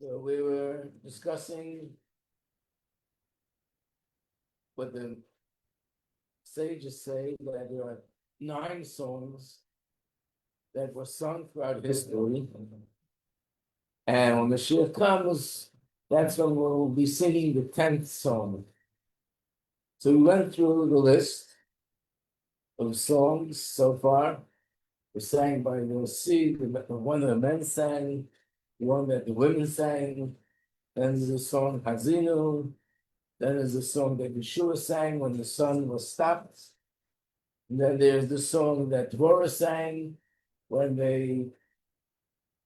So we were discussing what the sages say that there are 9 songs that were sung throughout history. And when Mashiach comes, that's when we'll be singing the 10th song. So we went through the list of songs so far. We sang by the sea, the one that the men sang, the one that the women sang. Then there's a song Hazinu. Then there's a song that Yeshua sang when the sun was stopped. And then there's the song that Dvorah sang when they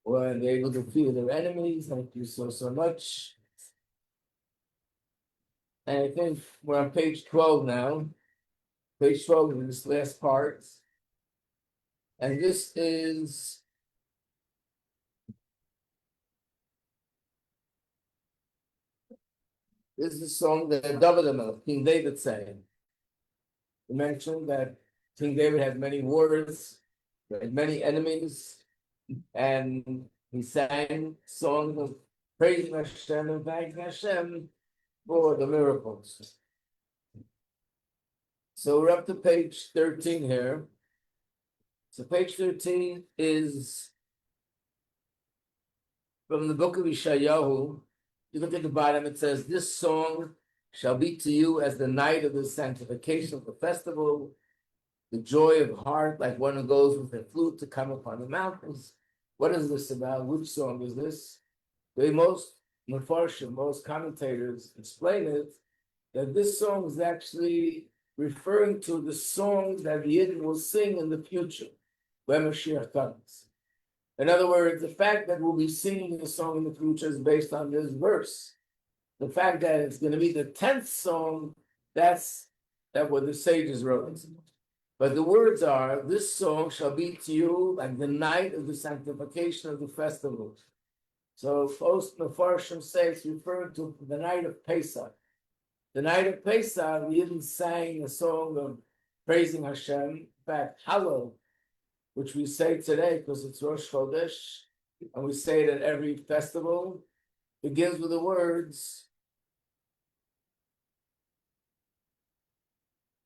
were able to defeat their enemies. Thank you so much. And I think we're on page 12 now. Page 12 in this last part. And this is a song that David, King David sang. We mentioned that King David had many wars, had many enemies, and he sang songs of praising Hashem and thanking Hashem for the miracles. So we're up to page 13 here. So page 13 is from the book of Yeshayahu. You look at the bottom, it says, "This song shall be to you as the night of the sanctification of the festival, the joy of heart, like one who goes with a flute to come upon the mountains." What is this about? Which song is this? The most Mefarshim, most commentators explain it, that this song is actually referring to the songs that the Yidden will sing in the future, when Mashiach comes. In other words, the fact that we'll be singing the song in the future is based on this verse. The fact that it's going to be the 10th song, that's what the sages wrote. But the words are, "This song shall be to you like the night of the sanctification of the festival." So most Mefarshim say it's referring to the night of Pesach. The night of Pesach, we even sang a song of praising Hashem. In fact, Hallel, which we say today because it's Rosh Chodesh, and we say it at every festival, begins with the words,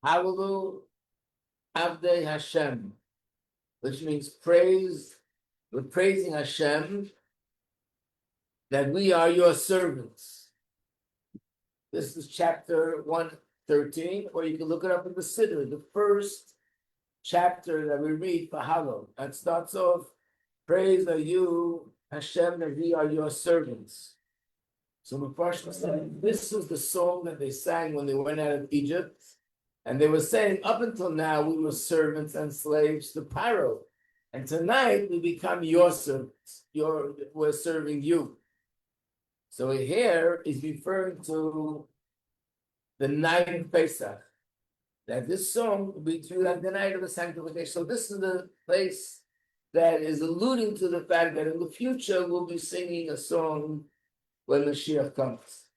Hallelu Avdei Hashem, which means praise, we're praising Hashem, that we are your servants. This is chapter 113, or you can look it up in the Siddur, the first chapter that we read for Hallel. That starts off, "Praise are you, Hashem, that we are your servants." So Mefarshim said, this is the song that they sang when they went out of Egypt. And they were saying, up until now, we were servants and slaves to Pharaoh. And tonight, we become your servants. We're serving you. So here is referring to the night of Pesach. That this song will be true like the night of the sanctification. So this is the place that is alluding to the fact that in the future, we'll be singing a song when Mashiach comes.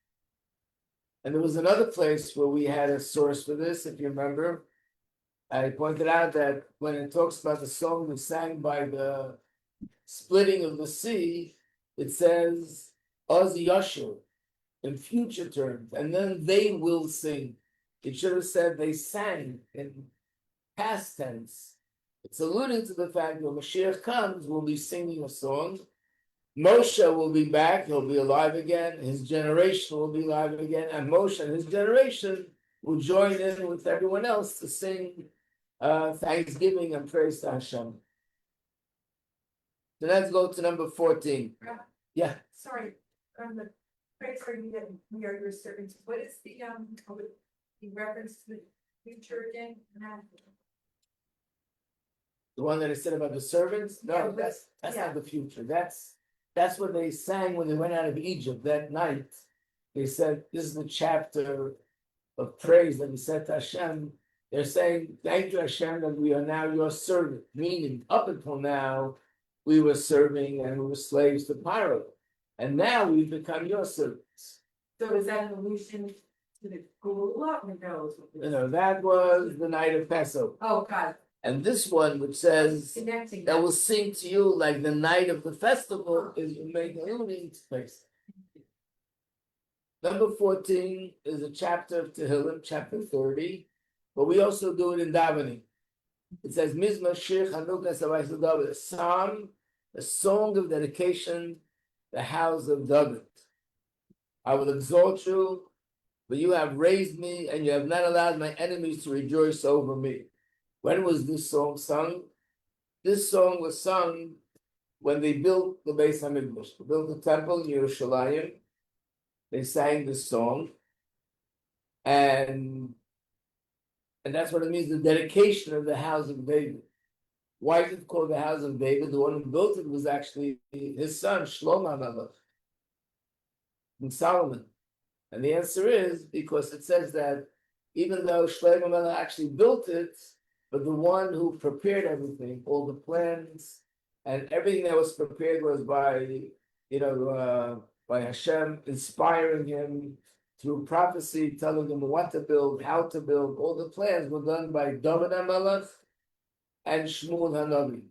And there was another place where we had a source for this, if you remember. I pointed out that when it talks about the song we sang by the splitting of the sea, it says, Oz Yashur, in future terms, and then they will sing. It should have said they sang in past tense. It's alluding to the fact that when Mashiach comes, we'll be singing a song. Moshe will be back, he'll be alive again, his generation will be alive again, and Moshe and his generation will join in with everyone else to sing thanksgiving and praise to Hashem. So let's go to number 14. Yeah. Sorry, the praise for you that we are your servants. What is the reference to the future again? The one that I said about the servants? No, that's not the future. That's what they sang when they went out of Egypt that night. They said, this is the chapter of praise that we said to Hashem. They're saying, thank you, Hashem, that we are now your servant. Meaning, up until now, we were serving and we were slaves to Pharaoh. And now we've become your servants. So is that an allusion to the Gula or no? No, that was the night of Passover. Oh, God. And this one, which says that will sing to you like the night of the festival, is making alluding to Pesach. Number 14 is a chapter of Tehillim, chapter 30, but we also do it in davening. It says, Mizmor Shir Chanukah Savai David, a psalm, a song of dedication, the house of David. I will exalt you, but you have raised me, and you have not allowed my enemies to rejoice over me. When was this song sung? This song was sung when they built the Beis Hamikdash. They built the temple in Yerushalayim. They sang this song, and that's what it means, the dedication of the house of David. Why is it called the house of David? The one who built it was actually his son, Shlomo HaMelech, and Solomon. And the answer is because it says that even though Shlomo HaMelech actually built it, but the one who prepared everything, all the plans, and everything that was prepared was by, by Hashem inspiring him through prophecy, telling him what to build, how to build. All the plans were done by David HaMelech and Shmuel HaNavi.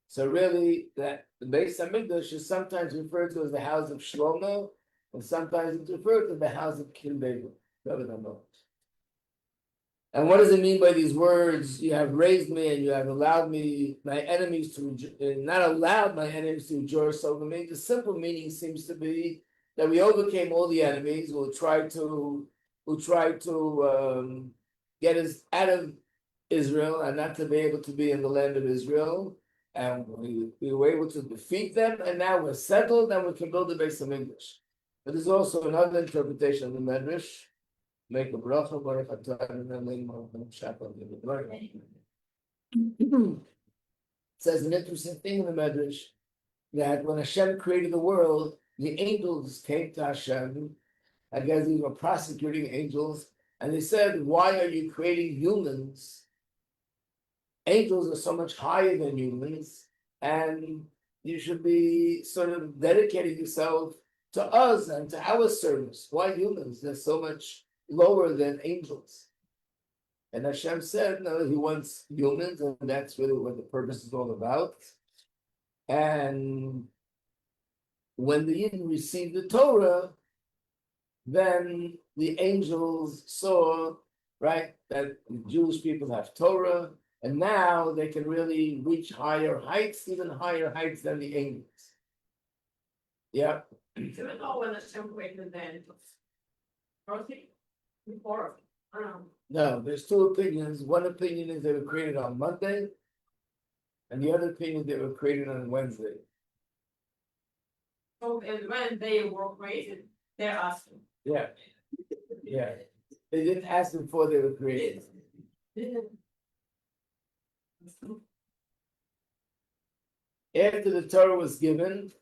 So really, that the Beis Hamikdash is sometimes referred to as the house of Shlomo, and sometimes it's referred to the house of King David, David HaMelech. And what does it mean by these words? You have raised me and you have allowed me, my enemies to, not allowed my enemies to rejoice over me. The simple meaning seems to be that we overcame all the enemies who tried to get us out of Israel and not to be able to be in the land of Israel. And we were able to defeat them, and now we're settled and we can build the Beis Hamikdash. But there's also another interpretation of the Medrash. Make a bracha, baruch atah, and then lay more shackle. It says an interesting thing in the Medrash that when Hashem created the world, the angels came to Hashem. I guess these were prosecuting angels, and they said, "Why are you creating humans? Angels are so much higher than humans, and you should be sort of dedicating yourself to us and to our service. Why humans? They're so much lower than angels." And Hashem said, no, he wants humans, and that's really what the purpose is all about. And when the Yidden received the Torah, then the angels saw, right, that the Jewish people have Torah, and now they can really reach higher heights, even higher heights than the angels. Yeah. So it's all when Hashem created the angels. Before. No, there's two opinions. One opinion is they were created on Monday, and the other opinion they were created on Wednesday. So and when they were created, they're asking. Yeah. They didn't ask before they were created. After the Torah was given,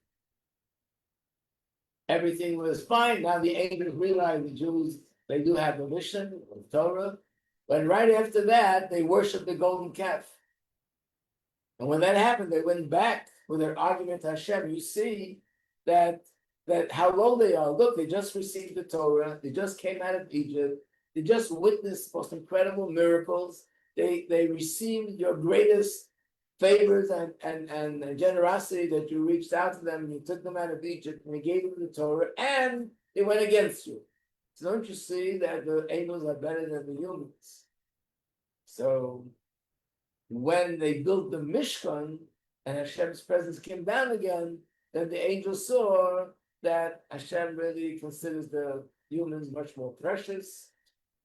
everything was fine. Now the angels realized the Jews, they do have a mission of Torah. But right after that, they worshiped the golden calf. And when that happened, they went back with their argument to Hashem. You see that how low they are. Look, they just received the Torah. They just came out of Egypt. They just witnessed most incredible miracles. They received your greatest favors and generosity, that you reached out to them and you took them out of Egypt and you gave them the Torah, and they went against you. So don't you see that the angels are better than the humans? So when they built the Mishkan and Hashem's presence came down again, then the angels saw that Hashem really considers the humans much more precious.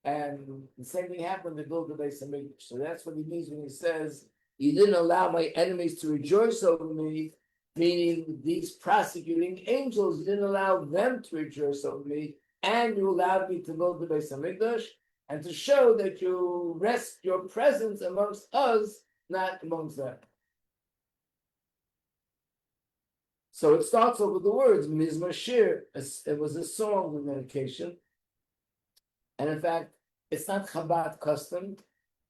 And the same thing happened, they built the Beis Hamikdash. So that's what he means when he says, "You didn't allow my enemies to rejoice over me," meaning these prosecuting angels, you didn't allow them to rejoice over me, and you allowed me to build the Beis Hamikdash, and to show that you rest your presence amongst us, not amongst them. So it starts off with the words, Mizmor Shir. It was a song with medication. And in fact, it's not Chabad custom,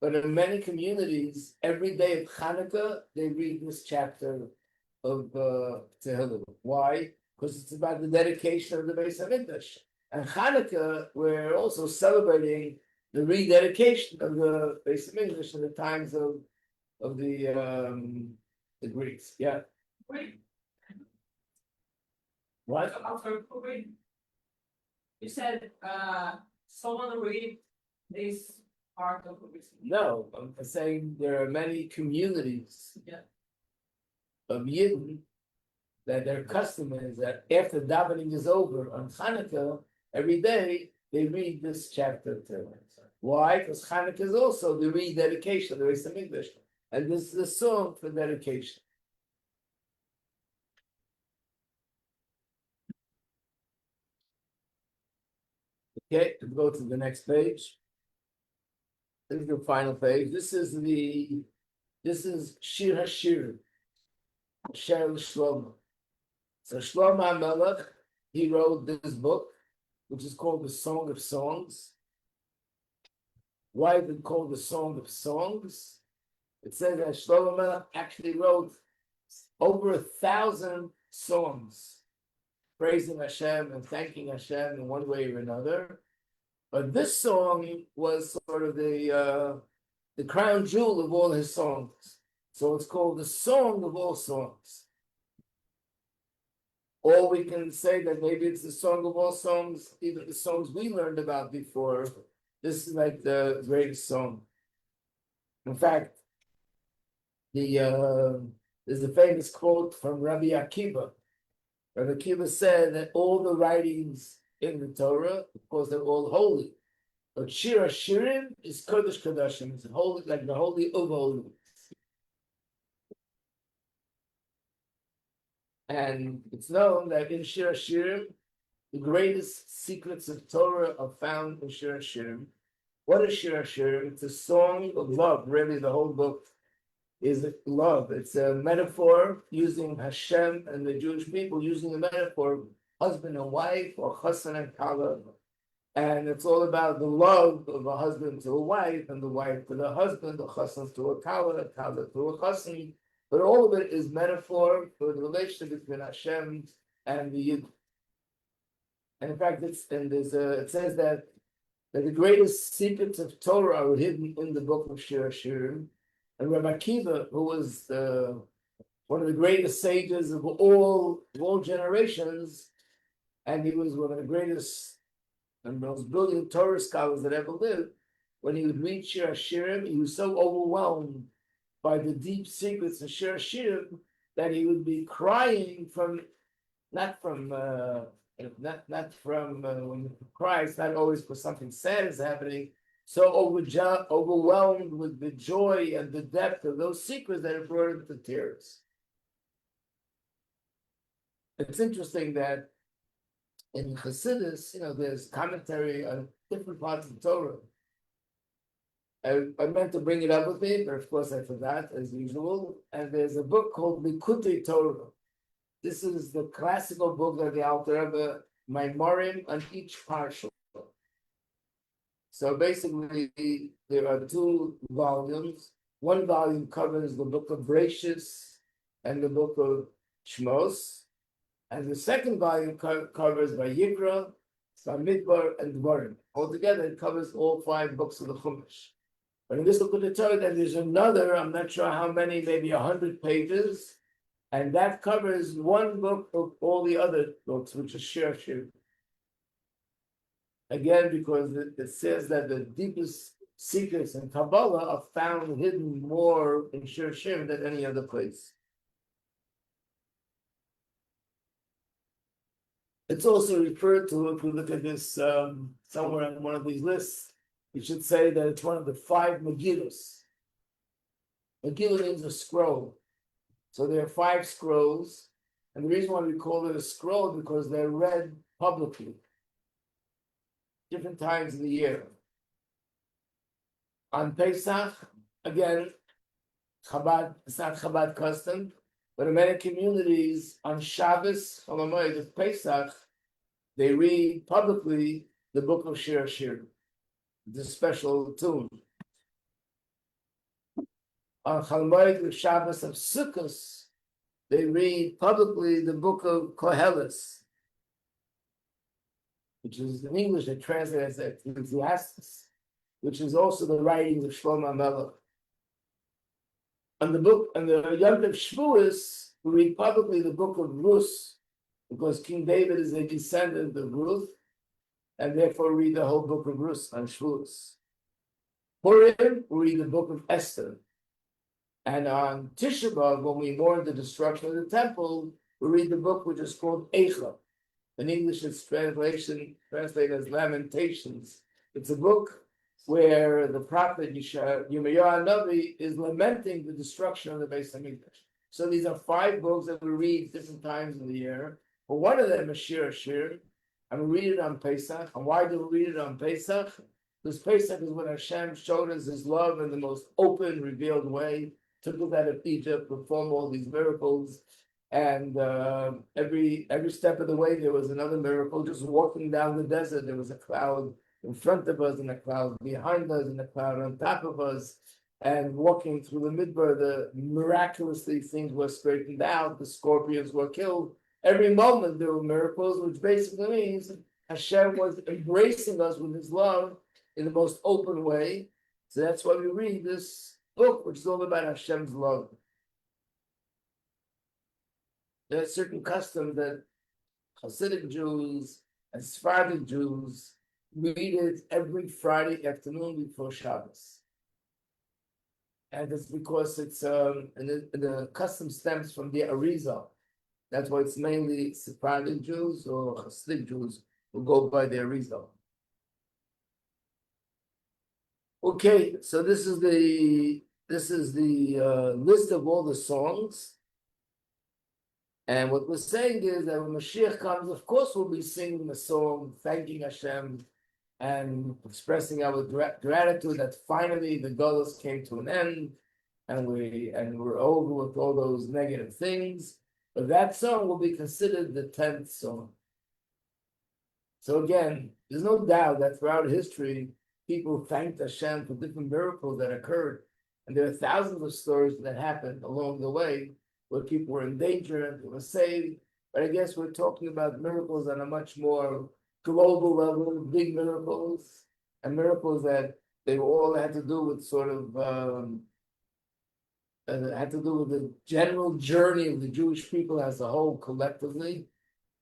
but in many communities, every day of Hanukkah, they read this chapter of Tehillim. Why? Because it's about the dedication of the Beis Hamikdash. And Hanukkah, we're also celebrating the rededication of the Beis Hamikdash in the times of the Greeks. Yeah. Wait. What? You said, someone read this part of the No, I'm saying there are many communities Yeah. of Yidden that their custom is that after davening is over on Hanukkah, every day they read this chapter too. Why? Because Hanukkah is also the rededication of the Beis Hamikdash, and this is a song for dedication. Okay, let's go to the next page. This is the final page. This is Shir HaShirim, Sher Shlomo. So Shlomo HaMelech, he wrote this book, which is called the Song of Songs. Why is it called the Song of Songs? It says that Shlomo HaMelech actually wrote over 1,000 songs praising Hashem and thanking Hashem in one way or another. But this song was sort of the crown jewel of all his songs. So it's called the Song of All Songs. Or we can say that maybe it's the Song of All Songs, even the songs we learned about before. This is like the greatest song. In fact, there's a famous quote from Rabbi Akiva. Rabbi Akiva said that all the writings in the Torah, of course, they're all holy. But Shir HaShirim is Kodesh Kodashim. It's holy, like the holy of holy. And it's known that in Shir HaShirim, the greatest secrets of Torah are found in Shir HaShirim. What is Shir HaShirim? It's a song of love. Really, the whole book is love. It's a metaphor using Hashem and the Jewish people using the metaphor of husband and wife or chassan and kala. And it's all about the love of a husband to a wife and the wife to the husband, the chassan to a kala to a chassan. But all of it is metaphor for the relationship between Hashem and the Yid. And in fact, it says that the greatest secrets of Torah are hidden in the book of Shir HaShirim. And Rabbi Akiva, who was one of the greatest sages of all generations, and he was one of the greatest and most brilliant Torah scholars that ever lived, when he would read Shir HaShirim, he was so overwhelmed by the deep secrets of Shir HaShirim that he would be crying not from when you cry, it's not always for something sad is happening, so overwhelmed with the joy and the depth of those secrets that it brought him to tears. It's interesting that in Chassidus, there's commentary on different parts of the Torah. I meant to bring it up with me, but of course I forgot, as usual. And there's a book called Likutei Torah. This is the classical book that the Alter Rebbe Maimorim on each parsha. So basically, there are 2 volumes. One volume covers the book of Bereshis and the book of Shmos, and the second volume covers Vayikra, Bamidbar, and Dvarim. Altogether, it covers all 5 books of the Chumash. But in this book of the Torah, then there's another, I'm not sure how many, maybe 100 pages, and that covers one book of all the other books, which is Shir HaShirim. Again, because it says that the deepest secrets in Kabbalah are found hidden more in Shir HaShirim than any other place. It's also referred to, if we look at this somewhere on one of these lists, you should say that it's one of the 5 Megillos. Megillah means a scroll. So there are 5 scrolls, and the reason why we call it a scroll is because they're read publicly, different times of the year. On Pesach, again, Chabad, it's not Chabad custom, but in many communities on Shabbos, Chol HaMoed of Pesach, they read publicly the book of Shir HaShirim, the special tune. On Chol HaMoed of Shabbos of Sukkot, they read publicly the book of Koheles, which is in English they translate as Ecclesiastes, which is also the writings of Shlomo HaMelech. On the Yom Tov Shavuos, we read publicly the book of Ruth, because King David is a descendant of Ruth, and therefore read the whole book of Rus on Shavuos. Purim, we read the book of Esther. And on Tisha B'Av, when we mourn the destruction of the temple, we read the book which is called Eicha. In English, its translated as Lamentations. It's a book where the prophet Yirmiyahu Navi is lamenting the destruction of the Beis Hamikdash. So these are 5 books that we read different times of the year. But one of them is Shir Shir, and we read it on Pesach. And why do we read it on Pesach? Because Pesach is when Hashem showed us His love in the most open, revealed way. Took us out of Egypt, performed all these miracles. And every step of the way, there was another miracle. Just walking down the desert, there was a cloud in front of us and a cloud behind us and a cloud on top of us. And walking through the midbar, miraculously things were straightened out. The scorpions were killed. Every moment there were miracles, which basically means Hashem was embracing us with His love in the most open way. So that's why we read this book, which is all about Hashem's love. There are certain customs that Hasidic Jews and Sephardic Jews read it every Friday afternoon before Shabbos. And it's because it's the custom stems from the Arizal. That's why it's mainly Sephardic Jews or Hasidic Jews who go by the Arizal. Okay, so this is the list of all the songs. And what we're saying is that when Mashiach comes, of course, we'll be singing the song, thanking Hashem and expressing our gratitude that finally the Golos came to an end, and we're over with all those negative things. But that song will be considered the 10th song. So again, there's no doubt that throughout history, people thanked Hashem for different miracles that occurred, and there are thousands of stories that happened along the way where people were in danger and they were saved. But I guess we're talking about miracles on a much more global level, big miracles, and miracles that they all had to do with sort of, had to do with the general journey of the Jewish people as a whole collectively.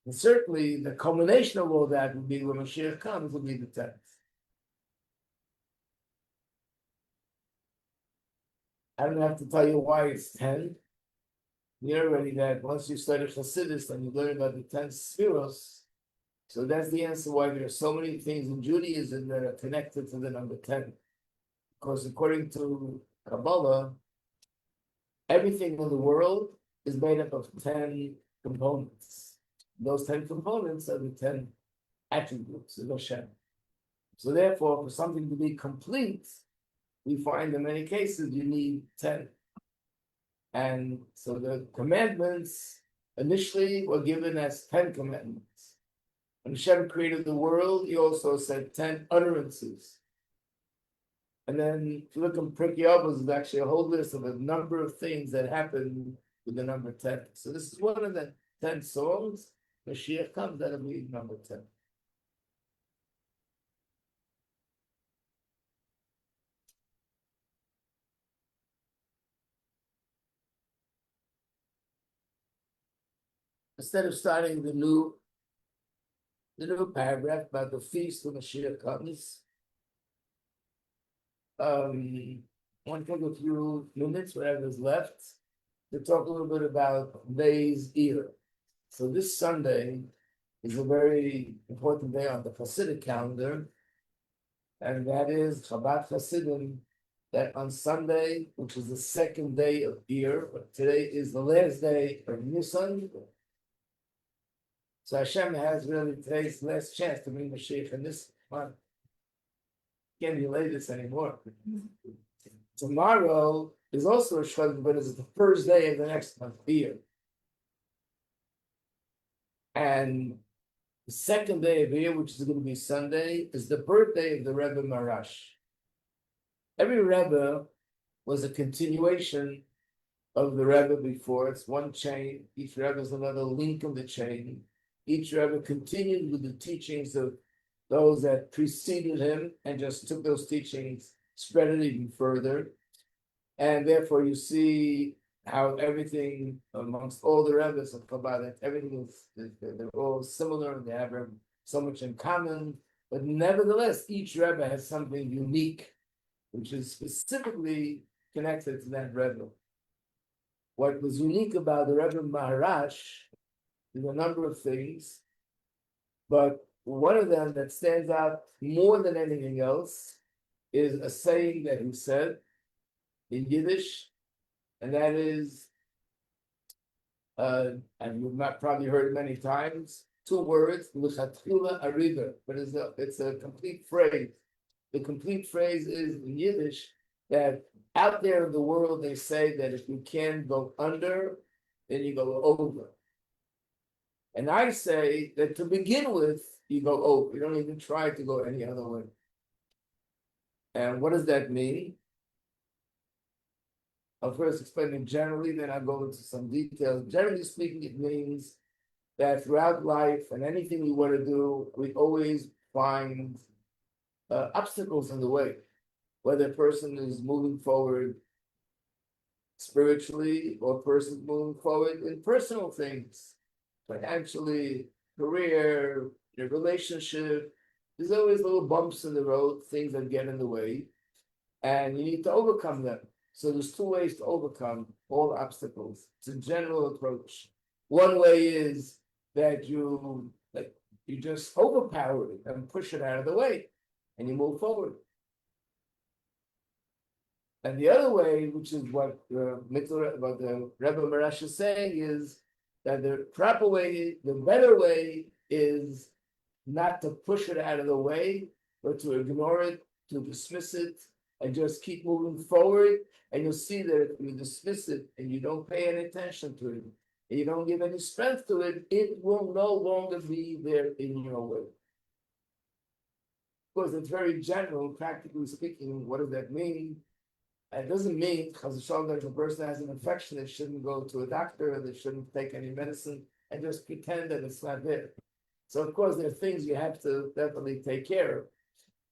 And certainly the culmination of all that would be when Mashiach comes, will be the 10th. I don't have to tell you why it's 10. You know already that once you study Chassidus and you learn about the 10 Spheros, so that's the answer why there are so many things in Judaism that are connected to the number 10. Because according to Kabbalah, everything in the world is made up of 10 components. Those 10 components are the 10 attributes of Hashem. So therefore, for something to be complete, we find in many cases you need 10. And so the commandments initially were given as 10 commandments. When Hashem created the world, He also said 10 utterances. And then if you look in Pirkei Avos, there's actually a whole list of a number of things that happened with the number 10. So this is one of the 10 songs. Mashiach comes, that'll be number 10. Instead of starting the new paragraph about the feast when Mashiach comes, I want to take a few minutes, whatever is left, to talk a little bit about Day's Ear. So this Sunday is a very important day on the Hasidic calendar, and that is Chabad Hasidim, that on Sunday, which is the second day of Ear, but today is the last day of Nissan. So Hashem has really today's last chance to bring Mashiach in this month. Can't delay this anymore. Tomorrow is also a Shvat, but it's the first day of the next month, Ear. And the second day of Ear, which is going to be Sunday, is the birthday of the Rebbe Marash. Every Rebbe was a continuation of the Rebbe before. It's one chain. Each Rebbe is another link in the chain. Each Rebbe continued with the teachings of those that preceded him and just took those teachings, spread it even further. And therefore you see how everything amongst all the Rebbes of Chabad, everything is, they're all similar and they have so much in common. But nevertheless, each Rebbe has something unique, which is specifically connected to that Rebbe. What was unique about the Rebbe Maharash is a number of things, but one of them that stands out more than anything else is a saying that he said in Yiddish, and that is, and you've not probably heard many times, two words, l'chatchila ariba, but it's a complete phrase. The complete phrase is in Yiddish that out there in the world they say that if you can't go under, then you go over. And I say that to begin with, you go over. You don't even try to go any other way. And what does that mean? I'll first explain it generally, then I'll go into some details. Generally speaking, it means that throughout life and anything we want to do, we always find obstacles in the way, whether a person is moving forward spiritually or a person moving forward in personal things, financially, career, your relationship. There's always little bumps in the road, things that get in the way, and you need to overcome them. So there's two ways to overcome all obstacles. It's a general approach. One way is that you just overpower it and push it out of the way, and you move forward. And the other way, which is what the Rebbe Marash is saying, is that the proper way, the better way, is not to push it out of the way, but to ignore it, to dismiss it, and just keep moving forward. And you'll see that if you dismiss it and you don't pay any attention to it, and you don't give any strength to it, it will no longer be there in your way. Of course, it's very general, practically speaking. What does that mean? It doesn't mean, because if a person has an infection, they shouldn't go to a doctor, they shouldn't take any medicine, and just pretend that it's not there. So, of course, there are things you have to definitely take care of.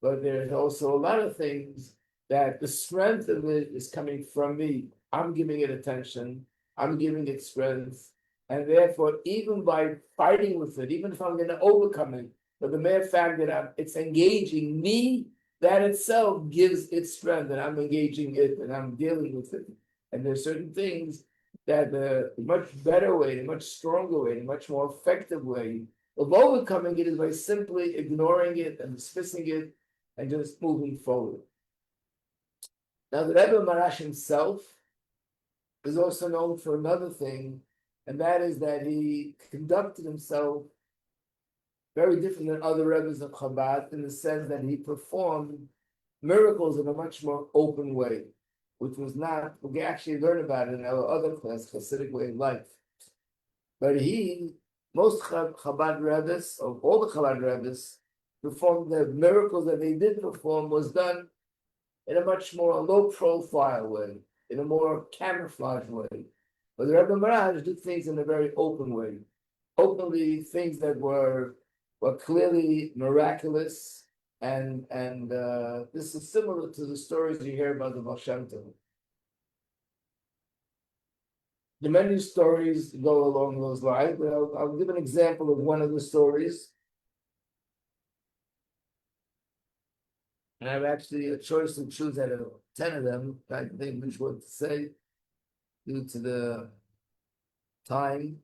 But there's also a lot of things that the strength of it is coming from me. I'm giving it attention, I'm giving it strength. And therefore, even by fighting with it, even if I'm going to overcome it, but the mere fact that it's engaging me, that itself gives it strength, and I'm engaging it and I'm dealing with it. And there's certain things that the much better way, the much stronger way, the much more effective way of overcoming it is by simply ignoring it and dismissing it and just moving forward. Now, the Rebbe Marash himself is also known for another thing, and that is that he conducted himself very different than other Rebbes of Chabad in the sense that he performed miracles in a much more open way, which was not, we actually learn about it in our other class, Hasidic way of life. But most Chabad Rebbes, of all the Chabad Rebbes, performed the miracles that they did perform was done in a much more low-profile way, in a more camouflage way. But the Rebbe Marash did things in a very open way, openly things that were clearly miraculous, and this is similar to the stories you hear about the Baal Shem Tov. The many stories go along those lines, but I'll give an example of one of the stories. And I have actually a choice to choose out of 10 of them. I think which one to say due to the time.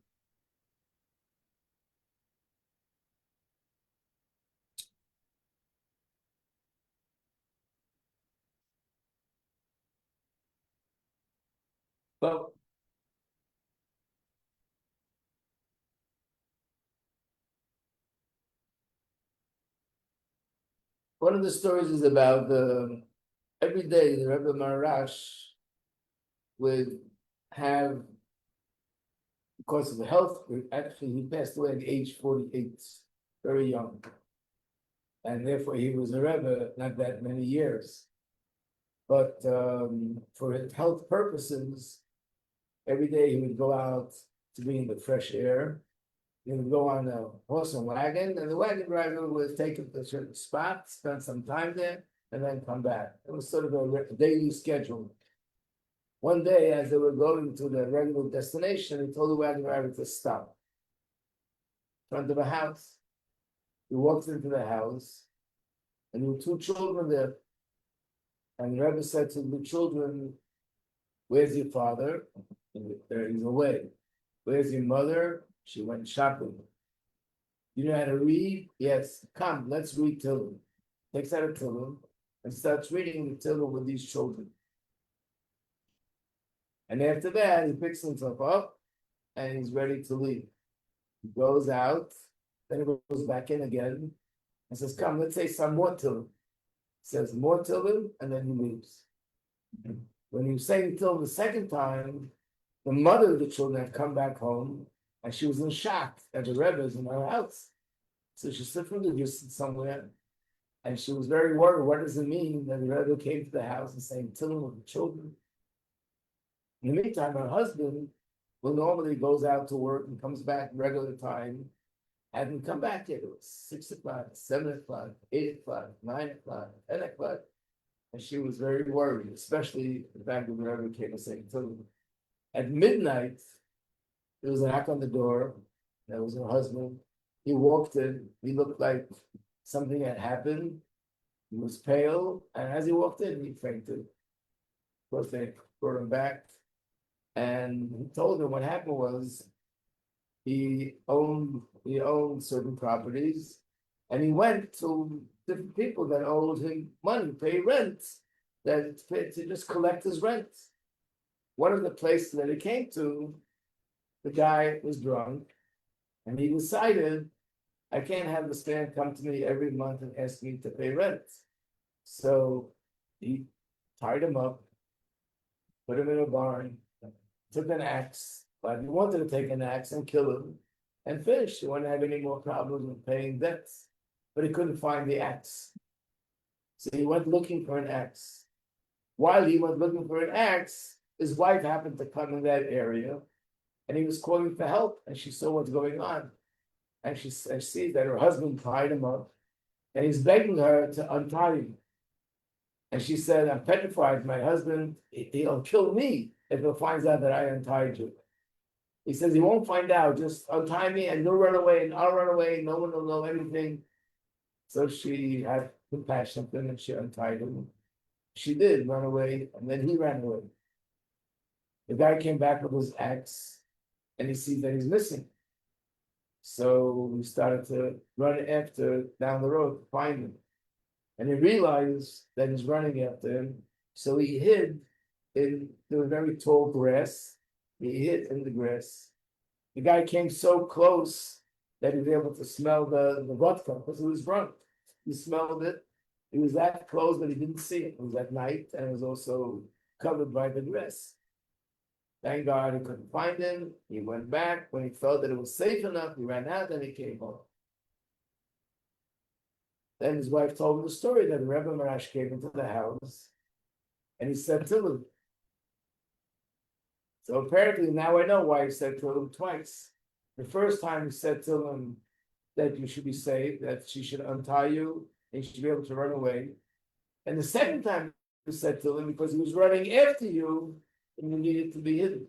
But one of the stories is about every day the Rebbe Marash would have, because of the health, actually he passed away at age 48, very young. And therefore he was a Rebbe not that many years. But for his health purposes, every day he would go out to be in the fresh air. He would go on a horse and wagon, and the wagon driver would take him to a certain spot, spend some time there, and then come back. It was sort of a daily schedule. One day, as they were going to the regular destination, he told the wagon driver to stop in front of a house. He walks into the house, and there were two children there. And the Rebbe said to the children, "Where's your father?" He's away. "Where's your mother?" She went shopping. "You know how to read?" "Yes." "Come, let's read Tillim." Takes out a Tillim and starts reading the Tillim with these children. And after that, he picks himself up and he's ready to leave. He goes out, then he goes back in again and says, "Come, let's say some more Tillim." Says more Tillim, and then he leaves. When he was saying Tillim the second time, the mother of the children had come back home, and she was in shock that the Rebbe is in her house. So she stood from the distance somewhere, and she was very worried. What does it mean that the Rebbe came to the house and saying Tillim with the children? In the meantime, her husband will normally goes out to work and comes back regular time. Hadn't come back yet. It was 6 o'clock, 7 o'clock, 8 o'clock, 9 o'clock, 10 o'clock. And she was very worried, especially the fact that the Rebbe came and saying Tillim. At midnight, there was a knock on the door. That was her husband. He walked in. He looked like something had happened. He was pale, and as he walked in, he fainted. Of course, they brought him back, and he told them what happened was he owned certain properties, and he went to different people that owed him money, pay rent, to just collect his rent. One of the places that he came to, the guy was drunk, and he decided, "I can't have this man come to me every month and ask me to pay rent." So he tied him up, put him in a barn, took an axe, but he wanted to take an axe and kill him and finish. He wouldn't have any more problems with paying debts, but he couldn't find the axe. So he went looking for an axe. While he was looking for an axe, his wife happened to come in that area, and he was calling for help, and she saw what's going on. And she sees that her husband tied him up, and he's begging her to untie him. And she said, "I'm petrified. My husband, he'll kill me if he finds out that I untied you." He says, "He won't find out. Just untie me and you'll run away and I'll run away. No one will know anything." So she had compassion for him and she untied him. She did run away, and then he ran away. The guy came back with his axe and he sees that he's missing. So he started to run after down the road to find him. And he realized that he's running after him. So he hid in the very tall grass. He hid in the grass. The guy came so close that he was able to smell the vodka because he was drunk. He smelled it. He was that close, but he didn't see it. It was at night, and it was also covered by the grass. Thank God he couldn't find him. He went back. When he felt that it was safe enough, he ran out and he came home. Then his wife told him the story that Rebbe Marash came into the house and he said Tillim. So apparently now I know why he said Tillim twice. The first time he said Tillim that you should be saved, that she should untie you and you should be able to run away. And the second time he said Tillim because he was running after you and you needed to be hidden.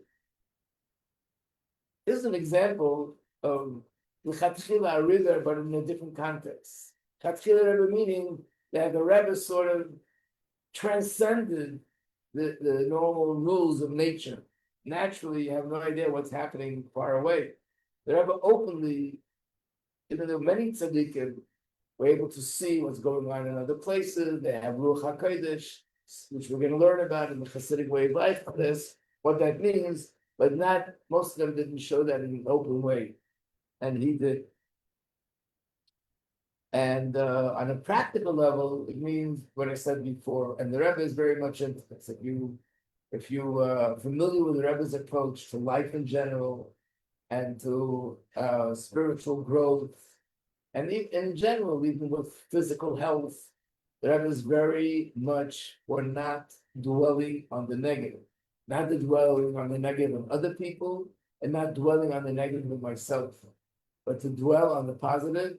This is an example of the Chatchila Arida, but in a different context. Chatchila Rebbe meaning that the Rebbe sort of transcended the normal rules of nature. Naturally, you have no idea what's happening far away. The Rebbe openly, even though many tzaddikim were able to see what's going on in other places, they have Ruach HaKodesh, which we're going to learn about in the Hasidic way of life, what that means, but not, most of them didn't show that in an open way. And he did. And on a practical level, it means what I said before, and the Rebbe is very much into this. If you are familiar with the Rebbe's approach to life in general and to spiritual growth, and in general, even with physical health, the Rebbe is very much for not dwelling on the negative, not dwelling on the negative of other people, and not dwelling on the negative of myself, but to dwell on the positive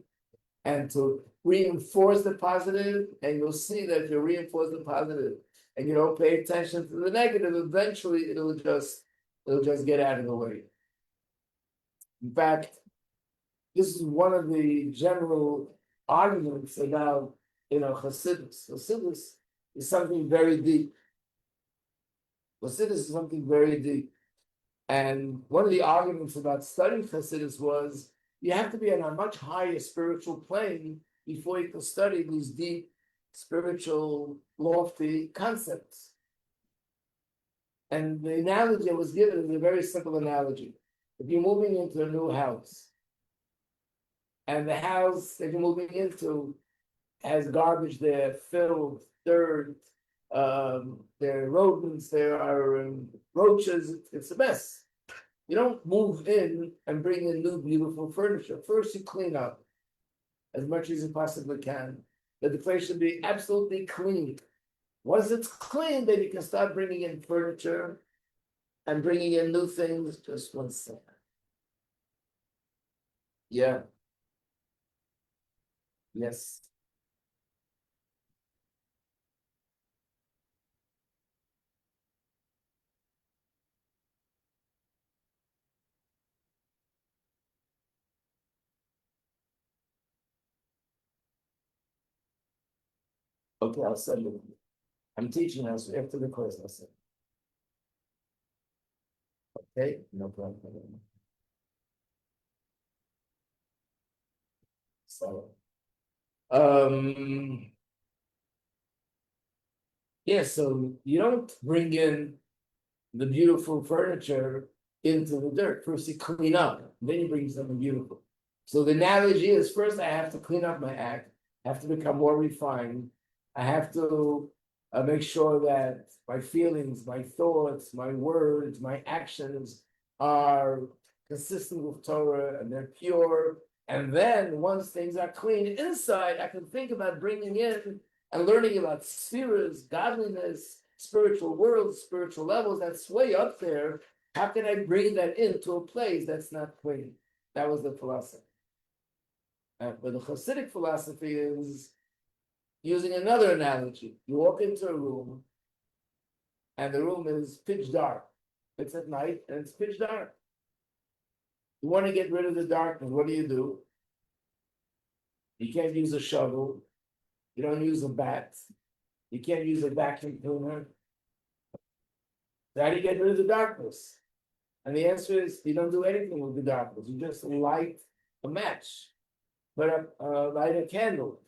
and to reinforce the positive, and you'll see that if you reinforce the positive and you don't pay attention to the negative, eventually it'll just get out of the way. In fact, this is one of the general arguments about Chassidus. Chassidus is something very deep. Chassidus is something very deep. And one of the arguments about studying Chassidus was you have to be on a much higher spiritual plane before you can study these deep, spiritual, lofty concepts. And the analogy that was given is a very simple analogy. If you're moving into a new house, and the house that you're moving into has garbage there, filth, dirt, there are rodents, there are roaches, it's a mess. You don't move in and bring in new beautiful furniture. First you clean up as much as you possibly can. But the place should be absolutely clean. Once it's clean, then you can start bringing in furniture and bringing in new things. Just one second. Yeah. Yes. Okay, I'll send it. I'm teaching us after the course. I'll send it. Okay, no problem. So, yeah, so you don't bring in the beautiful furniture into the dirt. First you clean up, then you bring something beautiful. So the analogy is first I have to clean up my act, I have to become more refined. I have to make sure that my feelings, my thoughts, my words, my actions are consistent with Torah and they're pure. And then once things are clean inside, I can think about bringing in and learning about spheres, godliness, spiritual worlds, spiritual levels, that's way up there. How can I bring that into a place that's not clean? That was the philosophy. But the Hasidic philosophy is using another analogy. You walk into a room, and the room is pitch dark. It's at night, and it's pitch dark. You want to get rid of the darkness. What do? You can't use a shovel. You don't use a bat. You can't use a vacuum cleaner. So how do you get rid of the darkness? And the answer is you don't do anything with the darkness. You just light a match, light a candle.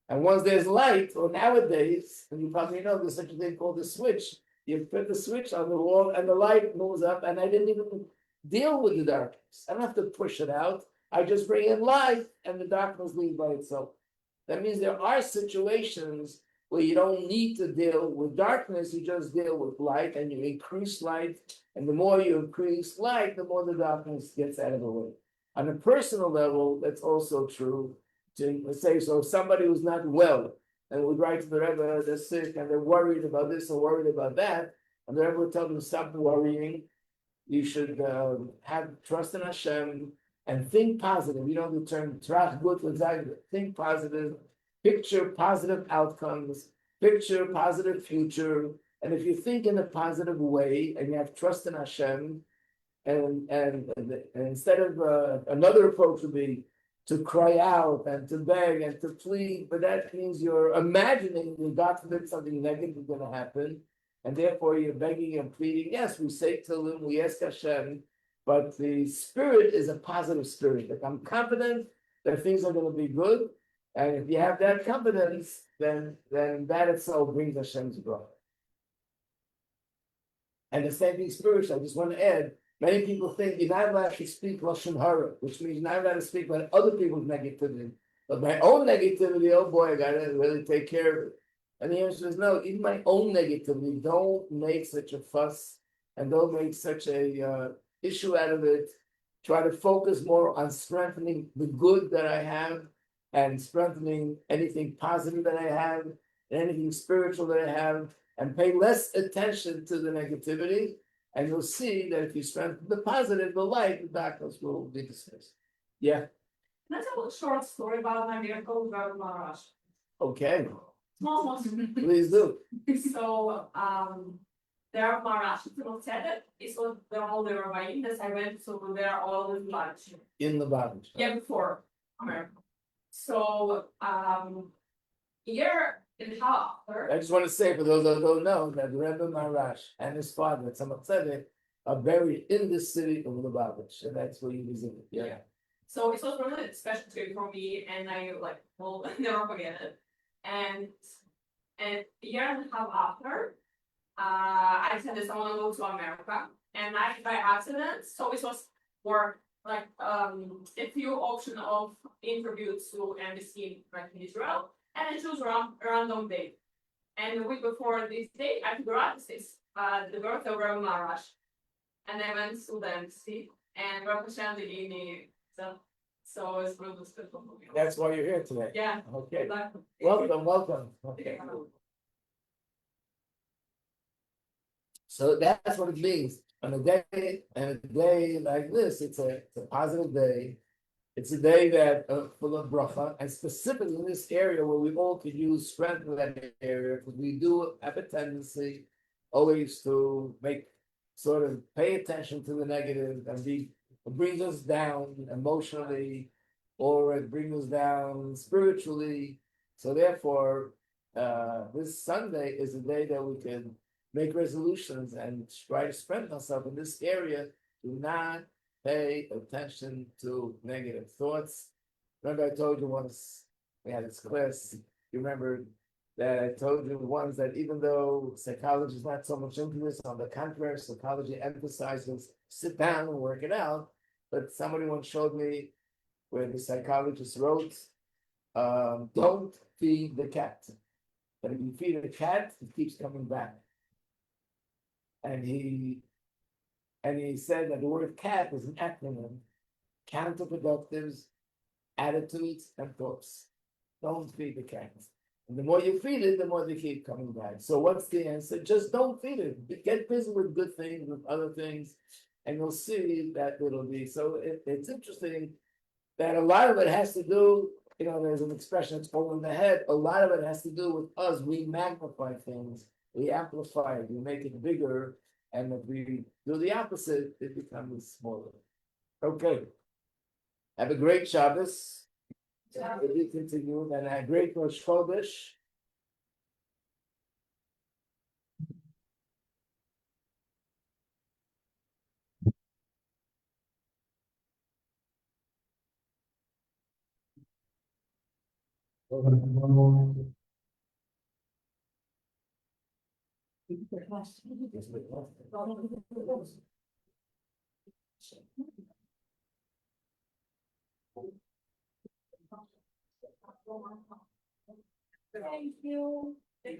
And once there's light, or nowadays, and you probably know there's such a thing called a switch. You put the switch on the wall and the light moves up, and I didn't even deal with the darkness. I don't have to push it out. I just bring in light and the darkness leaves by itself. That means there are situations where you don't need to deal with darkness, you just deal with light and you increase light. And the more you increase light, the more the darkness gets out of the way. On a personal level, that's also true. Let's say, so if somebody who's not well and would write to the Rebbe, they're sick and they're worried about this or worried about that, and the Rebbe would tell them, stop worrying. You should have trust in Hashem and think positive. You know the term trach gut l'zayde. Think positive, picture positive outcomes, picture positive future. And if you think in a positive way and you have trust in Hashem, and instead of another approach would be to cry out and to beg and to plead, but that means you're imagining that God forbid something negative is going to happen, and therefore you're begging and pleading. Yes, we say to him, we ask Hashem, but the spirit is a positive spirit. Like I'm confident that things are going to be good, and if you have that confidence, then that itself brings Hashem's growth. And the same thing spiritual. I just want to add. Many people think you're not allowed to speak Lashon Hara, which means you're not allowed to speak about other people's negativity. But my own negativity, oh boy, I got to really take care of it. And the answer is no, even my own negativity, don't make such a fuss and don't make such a issue out of it. Try to focus more on strengthening the good that I have and strengthening anything positive that I have and anything spiritual that I have, and pay less attention to the negativity. And you'll see that if you strengthen the positive, the light, the darkness will be dismissed. Yeah. Can I tell a short story about my miracle about Marash? Okay. Small. Please do. So there are Marash said it. So they're all the Rabbi that I went, so they are all in lunch. In the bottom. Yeah, before America. So year and a half. I just want to say for those that don't know that Rebbe Marash and his father, Tzemach Tzedek, are buried in the city of Lubavitch, and that's where he visited. Yeah. So it was really a special trip for me, and I like will never forget it. And a year and a half after, I decided I want to go to America, and I by accident. So it was for like a few options of interviews to embassy like in Israel, and I chose a random date. And the week before this date, I figured out this the birth of Rabbi Marash, and I went to the embassy, and Rabbi Shem gave me so it's really special for me. That's why you're here today. Yeah. Okay. Exactly. Welcome. Okay. So that's what it means. On a day like this, it's a positive day. It's a day that full of bracha, and specifically in this area where we all could use strength in that area, because we do have a tendency always to make sort of pay attention to the negative and it brings us down emotionally, or it brings us down spiritually. So therefore, this Sunday is a day that we can make resolutions and try to strengthen ourselves in this area. Do not pay attention to negative thoughts. Remember, I told you once we had this class, you remember that I told you once that even though psychology is not so much into this, on the contrary, psychology emphasizes sit down and work it out. But somebody once showed me where the psychologist wrote, don't feed the cat. But if you feed a cat, it keeps coming back. And he said that the word cat is an acronym: counterproductive attitudes and thoughts. Don't feed the cat. And the more you feed it, the more they keep coming back. So what's the answer? Just don't feed it. Get busy with good things, with other things, and you'll see that it'll be. So it's interesting that a lot of it has to do, there's an expression, it's all in the head. A lot of it has to do with us. We magnify things, we amplify it, we make it bigger. And if we do the opposite, it becomes smaller. Okay. Have a great Shabbos. We continue, and a great Rosh Chodesh. Thank you. It's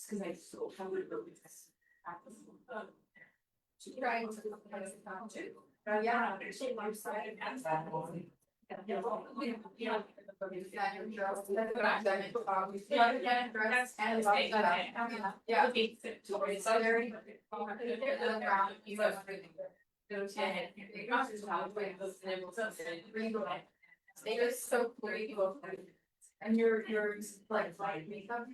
because I so trying to yeah, understand my side and they are so cool. And you're like makeup.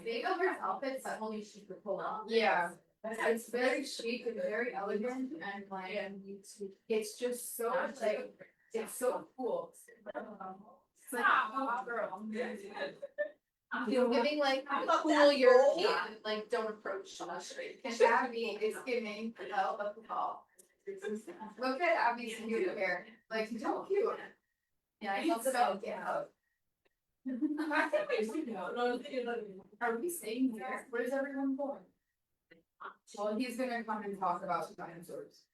They over outfits that only she could pull off. Yeah. It's very chic and very elegant and like it's just so like it's so cool. It's like oh girl. You're giving like cool European, like don't approach us. And Abby is giving the call. Look at Abby's cute hair. Like so cute. Yeah, I love so yeah. Are we staying here? Where's everyone going? Well, he's gonna come and talk about dinosaurs.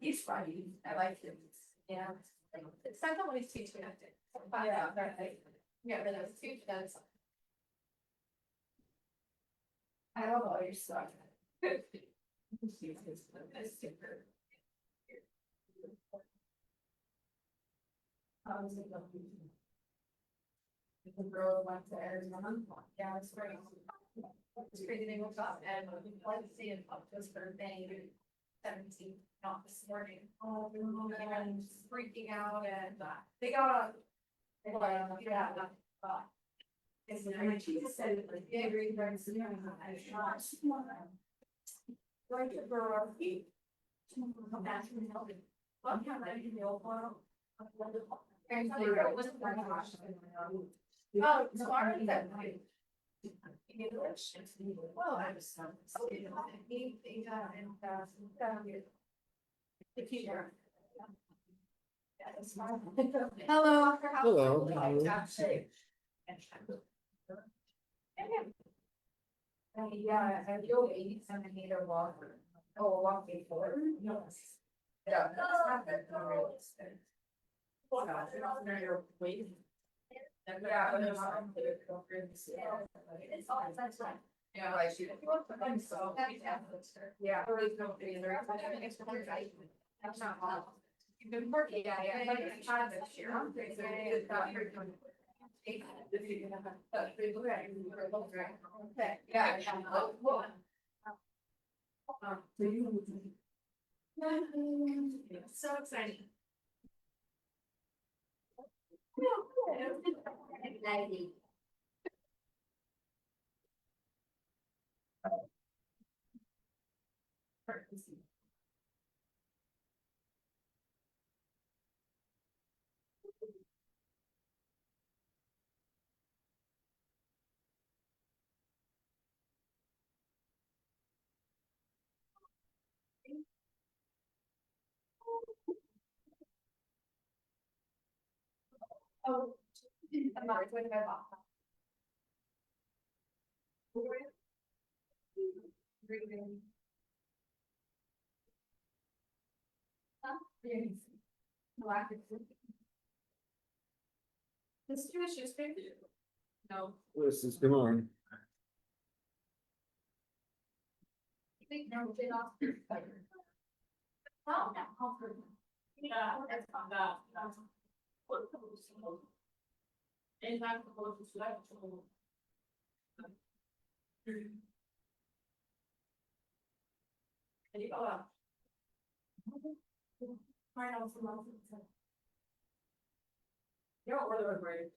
He's funny. I like him. Yeah. It's not always too connected. Yeah, right. Yeah, but it's too connected. I don't know, you're stuck. The girl went to Arizona. Yeah, it's great. It's crazy they woke up and let's see it up just for a thing. 17, not this morning. And freaking out and they got yeah. Is it my Jesus said every friend's I shot. Right for our feet. What can I do? Oh, tomorrow that night. Well, I was the teacher. Hello. Hello. Yeah, I go 80 centimeter walk. Oh, walk before. Yes. Yeah. That's not that real expensive. Your weight. Yeah, but it's not. It's all that's right. Yeah, like she. So. Yeah. That's not all. You've been working, yeah, like it's time this year. Okay, yeah. So exciting. Anxiety. Oh, I'm not going to go off. Breathing. This Jewish is fifty. No. This is come on. No, get off. Oh, no. Yeah, that's not that. And I'm supposed to select. And you go up. Find out some else. You're order a break.